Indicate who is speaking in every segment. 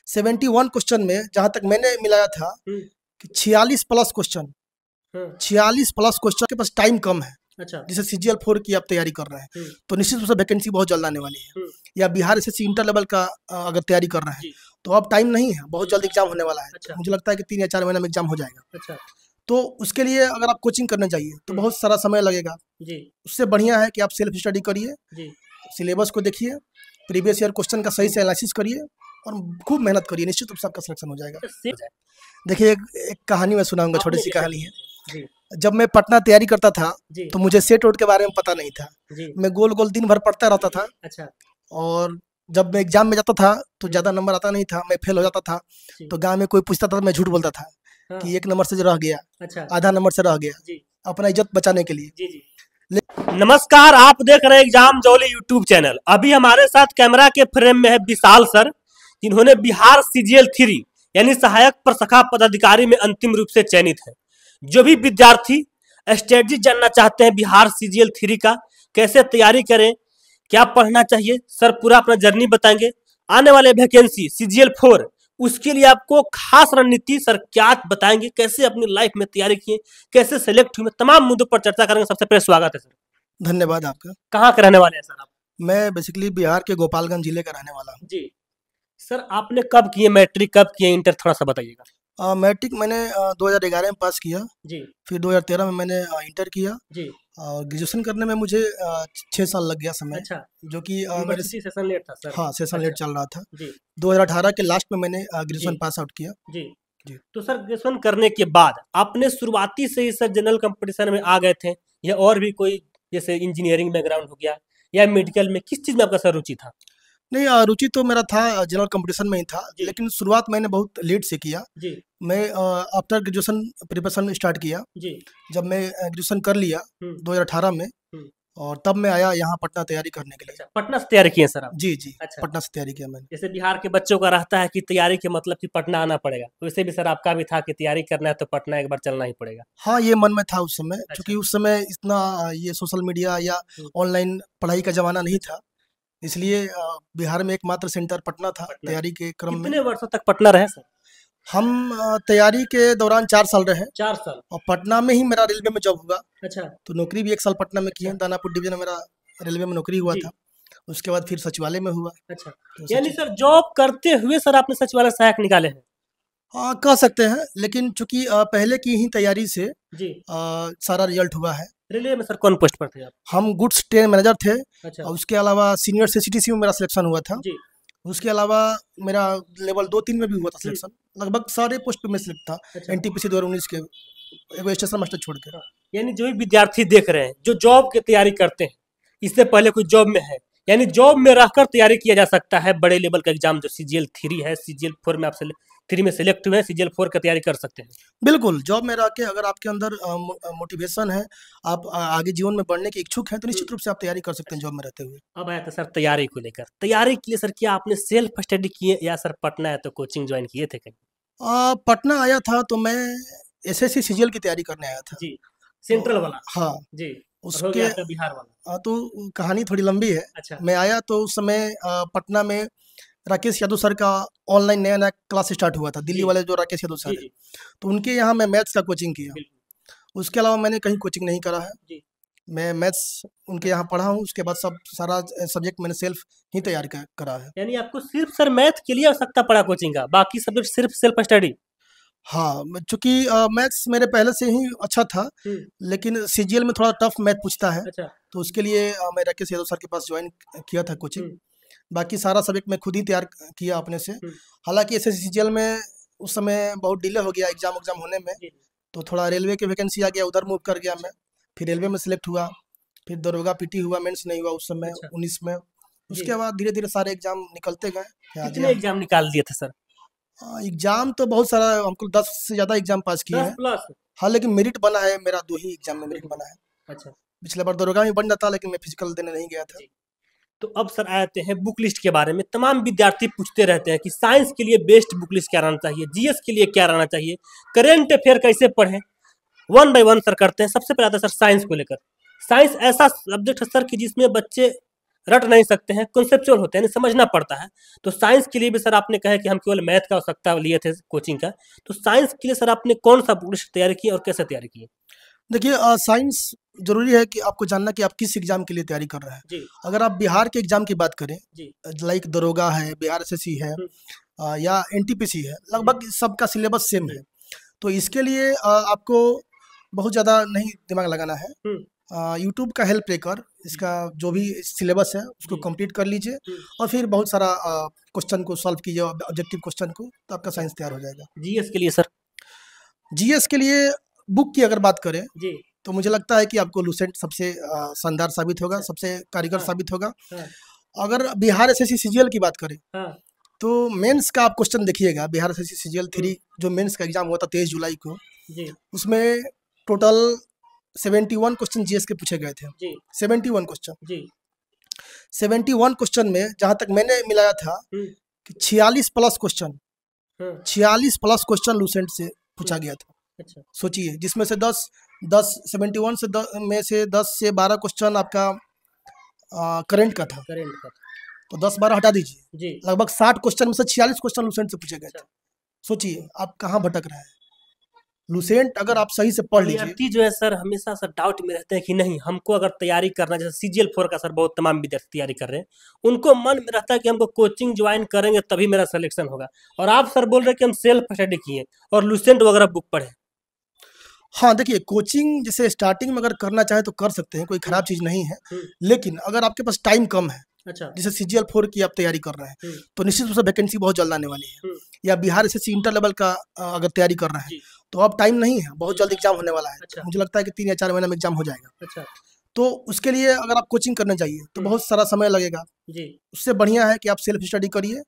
Speaker 1: 71 question में जहाँ तक मैंने मिलाया था कि 46 प्लस क्वेश्चन 46 प्लस क्वेश्चन के पास टाइम कम है।
Speaker 2: अच्छा।
Speaker 1: जैसे CGL 4 की आप तैयारी कर रहे हैं तो निश्चित रूप से वैकेंसी बहुत जल्द आने वाली है। या बिहार SSC इंटर लेवल का अगर तैयारी कर रहे हैं तो अब टाइम नहीं है, बहुत जल्द एग्जाम होने वाला है।
Speaker 2: अच्छा।
Speaker 1: मुझे लगता है कि 3 या 4 महीने में एग्जाम हो जाएगा।
Speaker 2: अच्छा।
Speaker 1: तो उसके लिए अगर आप कोचिंग करने जाइए तो बहुत सारा समय लगेगा
Speaker 2: जी।
Speaker 1: उससे बढ़िया है कि आप सेल्फ स्टडी करिए, सिलेबस को देखिए, प्रीवियस ईयर क्वेश्चन का सही से एनालिसिस करिए और खूब मेहनत करिए, निश्चित रूप से आपका सिलेक्शन हो जाएगा। देखिए एक कहानी मैं सुनाऊंगा, छोटी सी कहानी है। जब मैं पटना तैयारी करता था तो मुझे सेट वोट के बारे में पता नहीं था। मैं गोल गोल दिन भर पढ़ता रहता था।
Speaker 2: अच्छा।
Speaker 1: और जब मैं एग्जाम में जाता था तो ज़्यादा नंबर आता नहीं था, मैं फेल हो जाता था। तो गांव में कोई पूछता था तो मैं झूठ बोलता था कि 1 नंबर से रह गया। अच्छा। आधा नंबर से रह गया, अपना इज्जत बचाने के लिए।
Speaker 2: नमस्कार, आप देख रहे हैं एग्जाम जोली यूट्यूब चैनल। अभी हमारे साथ कैमरा के फ्रेम में है विशाल सर, जिन्होंने बिहार CGL 3 यानी सहायक प्रशाखा पदाधिकारी में अंतिम रूप से चयनित है। जो भी विद्यार्थी स्ट्रेटजी जानना चाहते हैं बिहार CGL 3 का, कैसे तैयारी करें, क्या पढ़ना चाहिए, सर पूरा अपना जर्नी बताएंगे। आने वाले वैकेंसी CGL 4 उसके लिए आपको खास रणनीति सर क्या बताएंगे, कैसे अपनी लाइफ में तैयारी किए, कैसे सेलेक्ट हुए, तमाम मुद्दों पर चर्चा करेंगे। सबसे पहले स्वागत है सर।
Speaker 1: धन्यवाद आपका।
Speaker 2: कहाँ के रहने वाले हैं सर आप?
Speaker 1: मैं बेसिकली बिहार के गोपालगंज जिले का रहने वाला हूँ।
Speaker 2: जी सर, आपने कब किए मैट्रिक, कब किए इंटर, थोड़ा सा बताइएगा।
Speaker 1: मैट्रिक मैंने 2011 में पास किया
Speaker 2: जी।
Speaker 1: फिर 2013 में मैंने इंटर किया
Speaker 2: जी।
Speaker 1: और ग्रेजुएशन करने में मुझे 6 साल लग गया समय।
Speaker 2: अच्छा।
Speaker 1: जो कि मेरे
Speaker 2: सेशन लेट था सर।
Speaker 1: हाँ सेशन लेट चल रहा था।
Speaker 2: जी।
Speaker 1: 2018 के लास्ट में मैंने ग्रेजुएशन पास आउट किया।
Speaker 2: जी। तो सर ग्रेजुएशन करने के बाद आपने शुरुआती से ही सर जनरल कंपटीशन में आ गए थे या और भी कोई, जैसे इंजीनियरिंग बैकग्राउंड हो गया या मेडिकल में, किस चीज में आपका सर रुचि था?
Speaker 1: नहीं, रुचि तो मेरा था जनरल कंपटीशन में ही था, लेकिन शुरुआत मैंने बहुत लेट से किया।
Speaker 2: जी।
Speaker 1: मैं आफ्टर ग्रेजुएशन प्रिपरेशन स्टार्ट किया। जी। जब मैं ग्रेजुएशन कर लिया 2018 में और तब मैं आया यहाँ पटना तैयारी करने के लिए।
Speaker 2: अच्छा, पटना से तैयारी किए सर आप?
Speaker 1: जी जी।
Speaker 2: अच्छा।
Speaker 1: पटना से तैयारी किया मैंने।
Speaker 2: जैसे बिहार के बच्चों का रहता है कि तैयारी के मतलब कि पटना आना पड़ेगा, वैसे भी सर आपका भी था कि तैयारी करना है तो पटना एक बार चलना ही पड़ेगा।
Speaker 1: हाँ, ये मन में था उस समय। अच्छा। क्योंकि उस समय इतना ये सोशल मीडिया या ऑनलाइन पढ़ाई का जमाना नहीं था, इसलिए बिहार में एकमात्र सेंटर पटना था तैयारी के क्रम में।
Speaker 2: कितने वर्षों तक पटना रहे सर?
Speaker 1: हम तैयारी के दौरान 4 साल रहे।
Speaker 2: 4 साल।
Speaker 1: और पटना में ही मेरा रेलवे में जॉब हुआ।
Speaker 2: अच्छा।
Speaker 1: तो नौकरी भी 1 साल पटना में किया। दानापुर डिवीजन में मेरा रेलवे में नौकरी हुआ था। उसके बाद फिर सचिवालय में हुआ। अच्छा।
Speaker 2: तो यानी सर जॉब करते हुए सर आपने सचिवालय सहायक निकाले हैं?
Speaker 1: हाँ, कह सकते हैं, लेकिन चूंकि पहले की ही तैयारी से
Speaker 2: जी
Speaker 1: सारा रिजल्ट हुआ है।
Speaker 2: रेलवे में सर कौन पोस्ट पर थे आप?
Speaker 1: हम गुड्स ट्रेन मैनेजर थे।
Speaker 2: अच्छा।
Speaker 1: और उसके अलावा सीनियर से CTC में मेरा सिलेक्शन हुआ था। जी। उसके अलावा मेरा लेवल 2-3 में भी हुआ था सिलेक्शन। लगभग सारे पोस्ट पे मैं सिलेक्ट था। अच्छा। NTPC 2019 के एगो स्टेशन मास्टर छोड़ के।
Speaker 2: यानी जो भी विद्यार्थी देख रहे हैं जो जॉब की तैयारी करते हैं, इससे पहले कोई जॉब में है, यानी जॉब में रहकर तैयारी किया जा सकता है। बड़े लेवल का एग्जाम जो CGL 3 है, CGL 4 में आप 3 में सिलेक्ट हुए हैं, CGL 4 का तैयारी कर सकते हैं।
Speaker 1: बिल्कुल, जॉब में रह के अगर आपके अंदर मोटिवेशन है, आप आगे जीवन में बढ़ने के इच्छुक हैं, तो निश्चित रूप से आप तैयारी कर सकते हैं जॉब में रहते हुए।
Speaker 2: अब आया था सर तैयारी को लेकर। तैयारी के लिए सर क्या आपने सेल्फ स्टडी किए या सर पटना है तो कोचिंग ज्वाइन किए थे कहीं?
Speaker 1: पटना आया था तो मैं SSC CGL की तैयारी करने आया था।
Speaker 2: जी। सेंट्रल वाला?
Speaker 1: हाँ
Speaker 2: जी।
Speaker 1: उसके
Speaker 2: बिहार वाला?
Speaker 1: तो कहानी थोड़ी लंबी है। अच्छा। मैं आया तो उस समय पटना में राकेश यादव सर का ऑनलाइन नया क्लास स्टार्ट हुआ था। दिल्ली वाले जो राकेश यादव सर है, तो उनके यहाँ मैं मैथ्स का कोचिंग किया। उसके अलावा मैंने कहीं कोचिंग नहीं करा है। मैं मैथ्स उनके यहाँ पढ़ा हूँ। उसके बाद सारा सब्जेक्ट मैंने सेल्फ ही तैयार करा है।
Speaker 2: यानी आपको सिर्फ सर मैथ के लिए आवश्यकता पड़ा कोचिंग का, बाकी सब्जेक्ट सिर्फ सेल्फ स्टडी?
Speaker 1: हाँ, चूंकि मैथ्स मेरे पहले से ही अच्छा था, लेकिन CGL में थोड़ा टफ मैथ पूछता है। अच्छा। तो उसके लिए मैं राकेश यादव सर के पास ज्वाइन किया था कोचिंग। बाकी सारा सब्जेक्ट मैं खुद ही तैयार किया अपने से। हालांकि SSC CGL में उस समय बहुत डिले हो गया एग्जाम होने में, तो थोड़ा रेलवे की वैकेंसी आ गया, उधर मूव कर गया मैं। फिर रेलवे में सिलेक्ट हुआ, फिर दरोगा PT हुआ, मेंस नहीं हुआ उस समय। अच्छा। 19 में। उसके बाद धीरे धीरे सारे एग्जाम निकलते गए।
Speaker 2: कितने एग्जाम निकाल दिए थे सर?
Speaker 1: एग्जाम तो बहुत सारा, हमको 10 से ज्यादा एग्जाम पास किए हैं।
Speaker 2: 10+?
Speaker 1: हाँ, लेकिन मेरिट बना है मेरा 2 ही एग्जाम में मेरिट बना है। अच्छा। पिछले बार दरोगा में बन जाता, लेकिन मैं फिजिकल देने नहीं गया था।
Speaker 2: तो अब सर आते हैं बुक लिस्ट के बारे में। तमाम विद्यार्थी पूछते रहते हैं कि साइंस के लिए बेस्ट बुक लिस्ट क्या रहना चाहिए, GS के लिए क्या रहना चाहिए, करेंट अफेयर कैसे पढ़ें। 1 बाय 1 सर करते हैं। सबसे पहले आता है सर साइंस को लेकर। साइंस ऐसा सब्जेक्ट है सर कि जिसमें बच्चे रट नहीं सकते हैं, कॉन्सेप्चुअल होते हैं, समझना पड़ता है। तो साइंस के लिए भी सर आपने कहा कि हम केवल मैथ का आवश्यकता लिए थे कोचिंग का, तो साइंस के लिए सर आपने कौन सा बुक तैयारी की और कैसे तैयारी की?
Speaker 1: देखिए साइंस जरूरी है कि आपको जानना कि आप किस एग्जाम के लिए तैयारी कर रहे हैं। अगर आप बिहार के एग्जाम की बात करें, लाइक दरोगा है, बिहार एसएससी है, या एनटीपीसी है, लगभग सबका सिलेबस सेम है। तो इसके लिए आपको बहुत ज़्यादा नहीं दिमाग लगाना है। यूट्यूब का हेल्प लेकर इसका जो भी सिलेबस है उसको कंप्लीट कर लीजिए और फिर बहुत सारा क्वेश्चन को सॉल्व कीजिए, ऑब्जेक्टिव क्वेश्चन को, तो आपका साइंस तैयार हो जाएगा।
Speaker 2: जीएस के लिए सर?
Speaker 1: जीएस के लिए बुक की अगर बात करें तो मुझे लगता है कि आपको लूसेंट सबसे शानदार साबित होगा, सबसे कारीगर साबित होगा। अगर बिहार एसएससी सीजीएल की बात करें तो मेंस का आप क्वेश्चन देखिएगा। बिहार एसएससी सीजीएल 3 जो मेंस का एग्जाम हुआ था 23 जुलाई को, उसमें टोटल 71 क्वेश्चन जीएस के पूछे गए थे। 71 क्वेश्चन, 71 क्वेश्चन में जहां तक मैंने मिलाया था कि 46 प्लस क्वेश्चन लूसेंट से पूछा गया था। अच्छा। सोचिए, जिसमें से 10 71 से 10 से 12 क्वेश्चन आपका करंट का था। तो 10-12 हटा दीजिए, लगभग 60 क्वेश्चन में से 46 क्वेश्चन लूसेंट से पूछे गए थे। सोचिए आप कहाँ भटक रहे हैं। लूसेंट अगर आप सही से पढ़ लीजिए।
Speaker 2: जो है सर हमेशा सर डाउट में रहते हैं कि नहीं हमको अगर तैयारी करना, जैसे सीजीएल 4 का सर बहुत तमाम विद्यार्थी तैयारी कर रहे हैं, उनको मन में रहता है कि हमको कोचिंग ज्वाइन करेंगे तभी मेरा सिलेक्शन होगा, और आप सर बोल रहे हैं कि हम सेल्फ स्टडी किए और लूसेंट वगैरह बुक पढ़े।
Speaker 1: हाँ देखिए, कोचिंग जैसे स्टार्टिंग में अगर करना चाहे तो कर सकते हैं, कोई खराब चीज नहीं है। लेकिन अगर आपके पास टाइम कम है, अच्छा, जैसे सीजीएल 4 की आप तैयारी कर रहे हैं तो निश्चित रूप से वैकेंसी बहुत जल्द आने वाली है। या बिहार एसएससी इंटर लेवल का अगर तैयारी कर रहे हैं तो अब टाइम नहीं है, बहुत जल्द एग्जाम होने वाला है। अच्छा। मुझे लगता है कि 3 या 4 महीने में एग्जाम हो जाएगा। अच्छा। तो उसके लिए अगर आप कोचिंग करने जाइए तो बहुत सारा समय लगेगा। उससे बढ़िया है कि आप सेल्फ स्टडी करिए,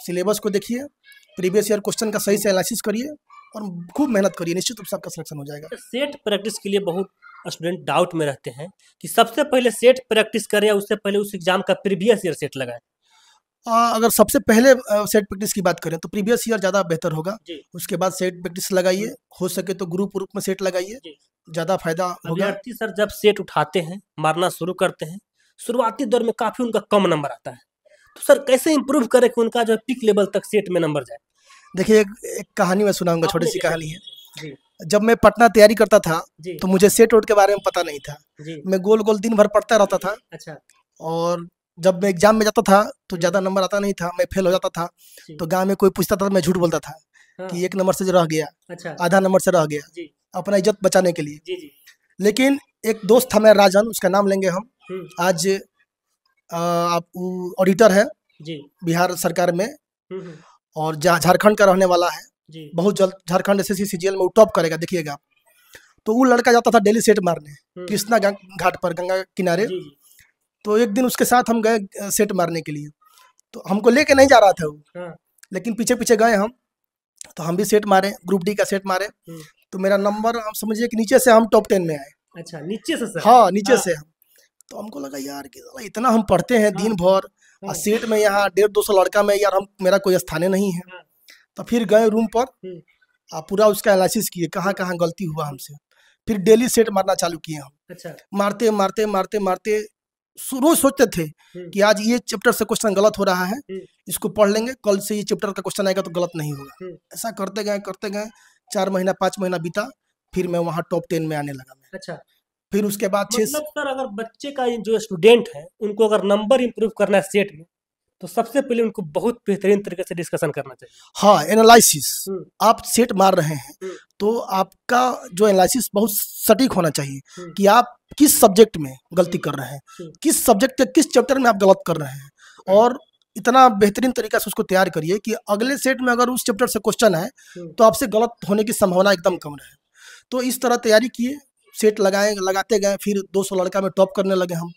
Speaker 1: सिलेबस को देखिए, प्रीवियस ईयर क्वेश्चन का सही से एनालिसिस करिए और खूब मेहनत करिए, निश्चित रूप से आपका सिलेक्शन हो जाएगा।
Speaker 2: सेट प्रैक्टिस के लिए बहुत स्टूडेंट डाउट में रहते हैं कि सबसे पहले सेट प्रैक्टिस करें या उससे पहले उस एग्जाम का प्रीवियस ईयर सेट लगाएं।
Speaker 1: अगर सबसे पहले सेट प्रैक्टिस की बात करें तो प्रीवियस ईयर ज़्यादा बेहतर होगा। उसके बाद सेट प्रैक्टिस लगाइए, हो सके तो ग्रुप में सेट लगाइए, ज़्यादा फायदा होगा।
Speaker 2: विद्यार्थी सर जब सेट उठाते हैं, मारना शुरू करते हैं, शुरुआती दौर में काफ़ी उनका कम नंबर आता है, तो सर कैसे इंप्रूव करें कि उनका जो पीक लेवल तक सेट में नंबर जाए?
Speaker 1: देखिए एक कहानी मैं सुनाऊंगा, छोटी सी कहानी है। जब मैं पटना तैयारी करता था तो मुझे सेट वोट के बारे में पता नहीं था। मैं गोल गोल दिन भर पढ़ता रहता था। अच्छा। और जब मैं एग्जाम में जाता था तो ज़्यादा नंबर आता नहीं था, मैं फेल हो जाता था। तो गांव में कोई पूछता था तो मैं झूठ बोलता था कि 1 नंबर से रह गया। अच्छा। आधा नंबर से रह गया, अपना इज्जत बचाने के लिए। लेकिन एक दोस्त था मेरा राजन, उसका नाम लेंगे हम, आज आप ऑडिटर है बिहार सरकार में और झारखंड का रहने वाला है। बहुत जल्द झारखंड एसएससी सीजीएल में वो टॉप करेगा, देखिएगा। तो वो लड़का जाता था डेली सेट मारने कृष्णा घाट पर, गंगा किनारे। तो एक दिन उसके साथ हम गए सेट मारने के लिए, तो हमको लेके नहीं जा रहा था वो, लेकिन पीछे पीछे गए हम, तो हम भी सेट मारे, ग्रुप डी का सेट मारे। तो मेरा नंबर आप समझिए कि नीचे से हम टॉप 10 में आए। अच्छा, नीचे से सर? हाँ, नीचे से हम। तो हमको लगा यार कि इतना हम पढ़ते हैं दिन भर और सेट में यहाँ 150-200 लड़का में, यार हम मेरा कोई स्थान नहीं है। तो फिर गए रूम पर, पूरा उसका एनालिसिस किए कहाँ कहाँ गलती हुआ हमसे। फिर डेली सेट मारना चालू किए हम। अच्छा। मारते मारते मारते मारते रोज सोचते थे कि आज ये चैप्टर से क्वेश्चन गलत हो रहा है, इसको पढ़ लेंगे, कल से ये चैप्टर का क्वेश्चन आएगा तो गलत नहीं होगा। ऐसा करते गए 4 महीना 5 महीना बीता, फिर मैं वहाँ टॉप 10 में आने लगा मैं। अच्छा। फिर उसके बाद
Speaker 2: मतलब सर अगर बच्चे का जो स्टूडेंट है उनको अगर नंबर इंप्रूव करना है सेट में, तो सबसे पहले उनको बहुत बेहतरीन तरीके से डिस्कशन करना चाहिए।
Speaker 1: हाँ, एनालिसिस। आप सेट मार रहे हैं तो आपका जो एनालिसिस बहुत सटीक होना चाहिए कि आप किस सब्जेक्ट में गलती कर रहे हैं, किस सब्जेक्ट के किस चैप्टर में आप गलत कर रहे हैं, और इतना बेहतरीन तरीका से उसको तैयार करिए कि अगले सेट में अगर उस चैप्टर से क्वेश्चन है तो आपसे गलत होने की संभावना एकदम कम रहे। तो इस तरह तैयारी किए, सेट लगाते गए, फिर 200 लड़का में टॉप करने लगे हम।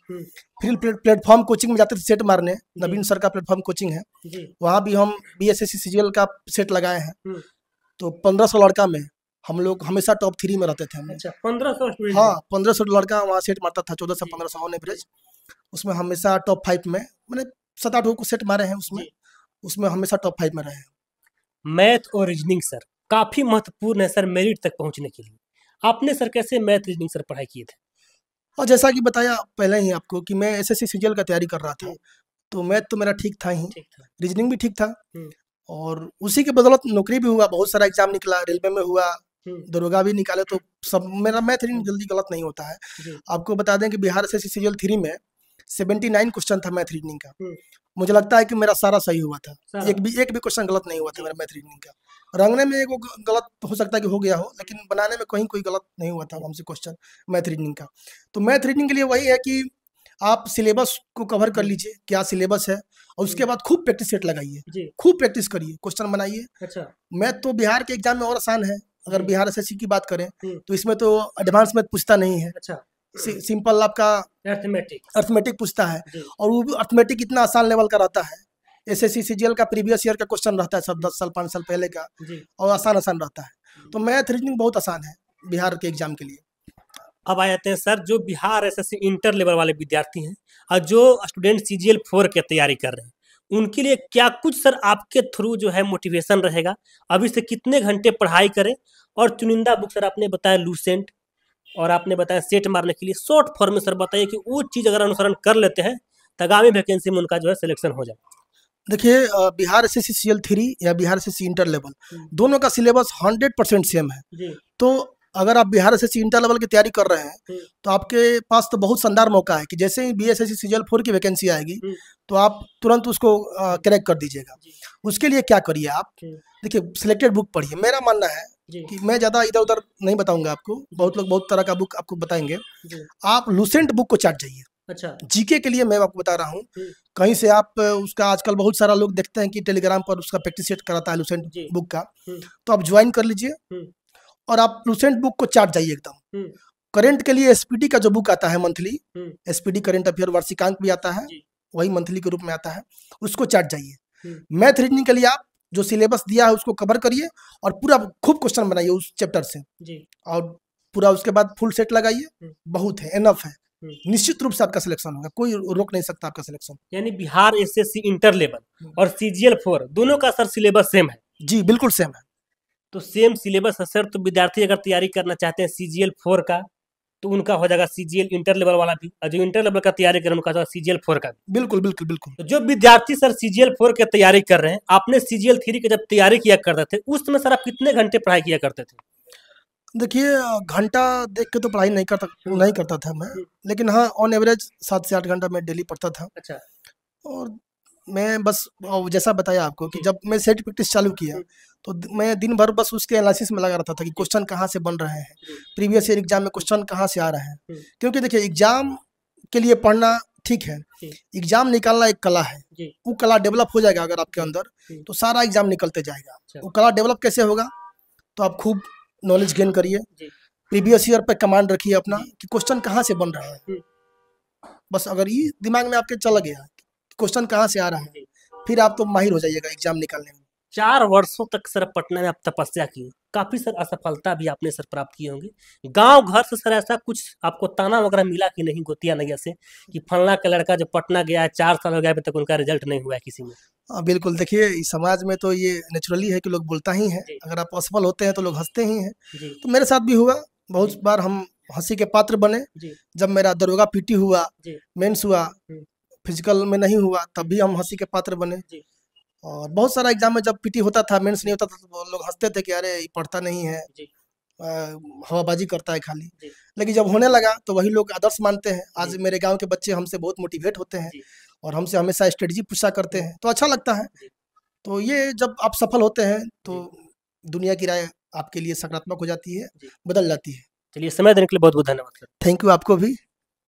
Speaker 1: फिर प्लेटफॉर्म कोचिंग में जाते थे सेट मारने, नवीन सर का प्लेटफॉर्म कोचिंग है, वहाँ भी हम बीएसएससी सीजीएल का सेट लगाए हैं। तो 1500 लड़का में हम लोग हमेशा टॉप 3 में रहते थे।
Speaker 2: अच्छा, 1500?
Speaker 1: हाँ, 1500 लड़का वहाँ सेट मारता था, 14 से 1500 ऑन एवरेज। उसमें हमेशा टॉप 5 में, मैंने 7-8 को सेट मारे हैं उसमें हमेशा टॉप 5 में रहे हैं।
Speaker 2: मैथ और रीजनिंग सर काफी महत्वपूर्ण है सर मेरिट तक पहुँचने के लिए। आपने सर कैसे मैथ रीजनिंग सर पढ़ाई किए थे?
Speaker 1: और जैसा कि बताया पहले ही आपको कि मैं एसएससी सीजीएल का तैयारी कर रहा था, तो मैथ तो मेरा ठीक था ही, रीजनिंग भी ठीक था, और उसी के बदौलत नौकरी भी हुआ, बहुत सारा एग्जाम निकला, रेलवे में हुआ, दरोगा भी निकाले, तो सब मेरा मैथ रीडिंग जल्दी गलत नहीं होता है। आपको बता दें कि बिहार एसएससी सीजीएल 3 में 79 क्वेश्चन था मैथ रीजनिंग का, मुझे लगता है कि मेरा सारा सही हुआ था, एक भी क्वेश्चन गलत नहीं हुआ था मेरा मैथ रीजनिंग का। रंगने में एक गलत हो सकता है कि हो गया हो, लेकिन बनाने में कहीं कोई गलत नहीं हुआ था हमसे क्वेश्चन मैथ रीजनिंग का। तो मैथ रीजनिंग के लिए वही है कि आप सिलेबस को कवर कर लीजिए, क्या सिलेबस है, और उसके बाद खूब प्रैक्टिस सेट लगाइए, खूब प्रैक्टिस करिए, क्वेश्चन बनाइए। अच्छा, मैथ तो बिहार के एग्जाम में और आसान है, अगर बिहार एसएससी की बात करें तो इसमें तो एडवांस मैथ पूछता नहीं है। अच्छा, सिंपल आपका अर्थमेटिक पूछता है, और वो भी अर्थमेटिक इतना आसान लेवल का रहता है। एसएससी सीजीएल का प्रीवियस ईयर का क्वेश्चन रहता है सब 10 साल 5 साल पहले का, और आसान रहता है। तो मैथ रीजनिंग बहुत आसान है बिहार के एग्जाम के लिए।
Speaker 2: अब आ जाते हैं सर, जो बिहार एसएससी इंटर लेवल वाले विद्यार्थी हैं और जो स्टूडेंट सीजीएल 4 की तैयारी कर रहे हैं, उनके लिए क्या कुछ सर आपके थ्रू जो है मोटिवेशन रहेगा, अभी से कितने घंटे पढ़ाई करें, और चुनिंदा बुक सर आपने बताया लूसेंट और आपने बताया सेट मारने के लिए, शॉर्ट फॉर्म में सर बताइए कि वो चीज़ अगर अनुसरण कर लेते हैं तो आगामी वैकेंसी में उनका जो है सिलेक्शन हो जाए।
Speaker 1: देखिए, बिहार एसएससी सीजीएल 3 या बिहार एसएससी इंटर लेवल, दोनों का सिलेबस 100% सेम है। तो अगर आप बिहार एसएससी इंटर लेवल की तैयारी कर रहे हैं तो आपके पास तो बहुत शानदार मौका है कि जैसे ही बीएसएससी सीजीएल 4 की वैकेंसी आएगी तो आप तुरंत उसको क्रैक कर दीजिएगा। उसके लिए क्या करिए आप, देखिए सिलेक्टेड बुक पढ़िए। मेरा मानना है कि मैं ज़्यादा इधर उधर नहीं बताऊंगा आपको, बहुत लोग बहुत तरह का बुक आपको बताएंगे, आप लूसेंट बुक को चाट जाइए। अच्छा, जीके के लिए मैं आपको बता रहा हूँ, कहीं से आप उसका आजकल बहुत सारा लोग देखते हैं कि टेलीग्राम पर उसका प्रैक्टिस सेट कराता है लूसेंट बुक का, तो आप ज्वाइन कर लीजिए और आप लूसेंट बुक को चाट जाइए एकदम। करंट के लिए एसपीडी का जो बुक आता है मंथली, एसपीडी करंट अफेयर वार्षिकांक भी आता है, वही मंथली के रूप में आता है, उसको चाट जाइए। मैथ रीजनिंग के लिए आप जो सिलेबस दिया है उसको कवर करिए और पूरा खूब क्वेश्चन बनाइए उस चैप्टर से, और पूरा उसके बाद फुल सेट लगाइए, बहुत है, एनफ है, निश्चित रूप से आपका सिलेक्शन होगा, कोई रोक नहीं सकता आपका सिलेक्शन।
Speaker 2: यानी बिहार एसएससी इंटर लेवल और सीजीएल 4 दोनों का सर सिलेबस सेम है?
Speaker 1: जी बिल्कुल सेम है।
Speaker 2: तो सेम सिलेबस है सर, तो विद्यार्थी अगर तैयारी करना चाहते हैं सीजीएल 4 का तो उनका हो जाएगा सीजीएल इंटर लेवल वाला भी, और जो इंटर लेवल का तैयारी कर रहे हैं उनका होगा सीजीएल 4 का भी।
Speaker 1: बिल्कुल बिल्कुल बिल्कुल।
Speaker 2: तो जो विद्यार्थी सर सीजीएल 4 की तैयारी कर रहे हैं, आपने सीजीएल 3 की जब तैयारी किया करते थे उस समय सर आप कितने घंटे पढ़ाई किया करते थे?
Speaker 1: देखिए, घंटा देख के तो पढ़ाई नहीं करता था मैं, लेकिन हाँ ऑन एवरेज 7 से 8 घंटा मैं डेली पढ़ता था। अच्छा, और मैं बस जैसा बताया आपको कि जब मैं सेट प्रैक्टिस चालू किया तो मैं दिन भर बस उसके एनालिसिस में लगा रहता था कि क्वेश्चन कहाँ से बन रहे हैं, प्रीवियस ईयर एग्जाम में क्वेश्चन कहाँ से आ रहे हैं। क्योंकि देखिए, एग्जाम के लिए पढ़ना ठीक है, एग्जाम निकालना एक कला है, वो कला डेवलप हो जाएगा अगर आपके अंदर तो सारा एग्जाम निकलते जाएगा। वो कला डेवलप कैसे होगा, तो आप खूब नॉलेज गेन करिए, प्रीवियस ईयर पे कमांड रखिए अपना कि क्वेश्चन कहाँ से बन रहा है। बस अगर ये दिमाग में आपके चला गया क्वेश्चन कहाँ से आ रहा है, फिर आप तो माहिर हो जाइएगा एग्जाम निकालने में।
Speaker 2: 4 वर्षों तक सर पटना में आप तपस्या की, काफी सर असफलता भी आपने सर प्राप्त की होंगी। गांव घर से सर ऐसा कुछ आपको ताना वगैरह मिला कि नहीं, गोतिया नहीं ऐसे कि फलना का लड़का जो पटना गया है 4 साल हो गया अभी तक उनका रिजल्ट नहीं हुआ है किसी में?
Speaker 1: बिल्कुल, देखिए इस समाज में तो ये नेचुरली है कि लोग बोलता ही है, अगर आप असफल होते हैं तो लोग हंसते ही हैं। तो मेरे साथ भी हुआ, बहुत बार हम हंसी के पात्र बने। जब मेरा दरोगा पीटी हुआ, मेंस हुआ, फिजिकल में नहीं हुआ, तब भी हम हंसी के पात्र बने। और बहुत सारा एग्जाम में जब पीटी होता था, मेंस नहीं होता था, तो लोग हंसते थे कि अरे ये पढ़ता नहीं है, हवाबाजी करता है खाली। लेकिन जब होने लगा तो वही लोग आदर्श मानते हैं। आज मेरे गांव के बच्चे हमसे बहुत मोटिवेट होते हैं और हमसे हमेशा स्ट्रेटजी पूछा करते हैं, तो अच्छा लगता है। तो ये जब आप सफल होते हैं तो दुनिया की राय आपके लिए सकारात्मक हो जाती है, बदल जाती है।
Speaker 2: चलिए, समय देने के लिए बहुत बहुत धन्यवाद सर।
Speaker 1: थैंक यू आपको भी।